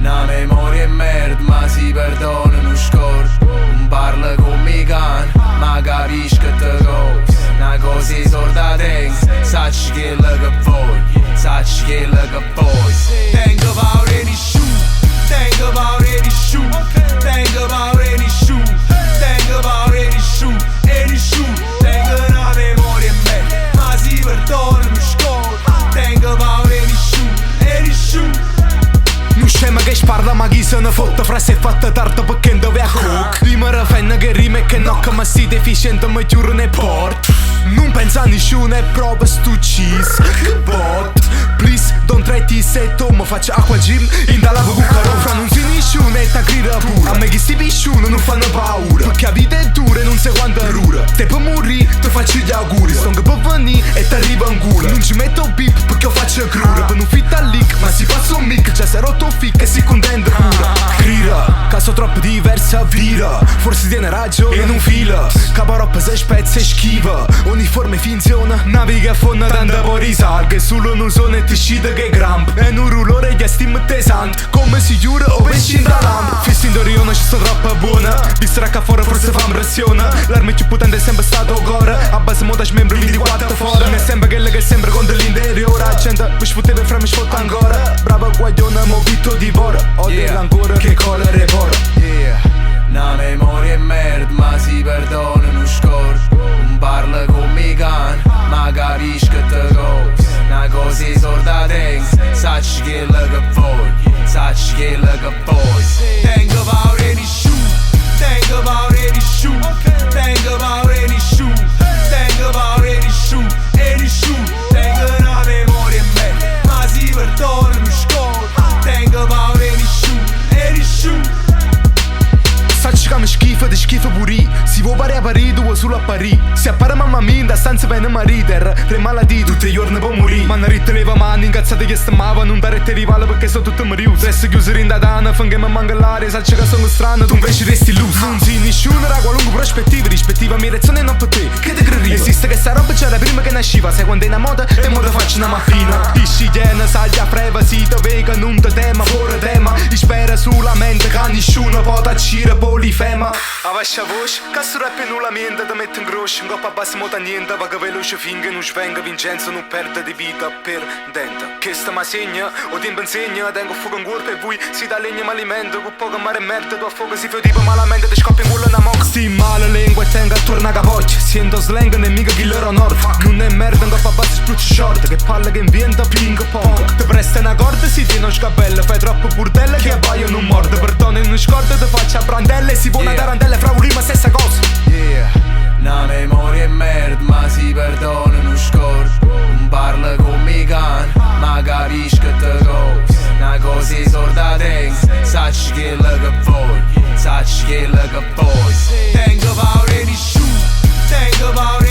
Una memoria e merda, ma si perdona, non scordo. Non parla con mi can, ma capisci che te cosa. Una cosa sorda tengo, sacci quello che voglio, sacci quello che vuoi. Tengo paura di nessuno, tengo paura di nessuno, tengo paura di nessuno, tengo paura di nessuno e nessuno. Tengo una memoria in me, ma si perdona, non scordo. Tengo paura di nessuno e nessuno. Non scema che sparla ma chi se ne fotte. Frase fatta tarda perché non dove a cook. Rima rafenna che rima e che knocca, ma si deficiente ma chiude nei port. Non pensa a nessuno e prova stu cheese. Che bot. Please don't try to say to ma faccio acqua gym in dalla buca. Fra non si nessuno e ta grida pure. A me che sti pisciuno non fanno paura, perché la vita è dura e non sai quanta rura. Te per morire ti faccio gli auguri. Sto che per venire e ti arriva in culo. Non ci metto beep perché io faccio crura. Per non fitta al leak ma si passa un mic. Già si è rotto fic e si contende pure. Grida, caso troppo diversa vira. Forse tiene ragione e non fila. Caparop se spezza e schiva. Uniforme finziona, naviga a fondo tanta poi salga. E solo non sono e ti scide che gramp. E non rulore gli stim tesant. Come si giura o pesci in da lamp. Fissi in doriona ci sto troppo buona. Distracca fuori forse fa impressione. L'arma più potente è sempre stato core. A base moda membro 24 fuori. Mi sembra che sembra con dell'interiore. La gente mi sfotteva fra mi sfotta ancora. Brava guagliona mo vitto divora. Odio ancora che colore vora. Una memoria e merda, ma si perdona, non scordo. Non parla con mi can, ma capisci che te cosa. Una cosa sorda tengo, sacci quello che voglio, sacci quello che vuoi. Tengo paura di nessuno, tengo paura di nessuno, tengo paura di nessuno, tengo paura di nessuno e nessuno. Tengo una memoria in me, ma si perdona, non scordo. Tengo paura di nessuno e nessuno. Sacci che mi schifo di schifo pure. Si vuole pare a Parì, due solo a Parì. Si appare mamma mia in da stanza per non mariter. Tre malattie, tutti i giorni può morire. Ma non ritte leva mani, incazzate che stemava. Non dare te rivale perché sono tutti moriuti. Stress chiuso in da dana, finché mi manca l'aria. Sacci che sono strano, tu invece resti illuso. Non si nessuno da qualunque prospettiva. Rispettiva mia reazione non per te, che te credi? Esiste che sta roba c'era prima che nasciva. Sai quando è una moda e mo te faccio una maffina. Isci iena, saglia freva, si te vega, non te tema, fuori tema. I spera sulla mente che nessuno può tacire polifema. A vascia voce, che sto rap nulla mente te mette in groscio. In coppa bassa mota niente, va che veloce finché non svenga. Vincenzo non perde di vita per dente. Che sta ma segna, o tempo insegna. Tengo fuoco in cuore per voi, si dà legna ma alimento. Con poco mare e merda, tu a fuoco si fa tipo malamente. Ti scoppi in culo una moca. Sti male lingua e tengo attorno a capoccia. Sento slang nemica chi loro nord. Non è merda, in coppa bassa sprucci short. Che palle che inventa ping pong. Ti presta una corda, si tiene uno scabello. Fai troppo burdelle che abbaio non morde. Perdone in un scordo, ti faccia a brandelle. Si può una tarantella fra un rima stessa cosa. Una memoria e merda, ma si perdona, non scordo. Non parla con mi can, ma capisci che te cosa. Una cosa sorda tengo, sacci quello che voglio, sacci quello che vuoi. Tengo paura di nessuno, tengo paura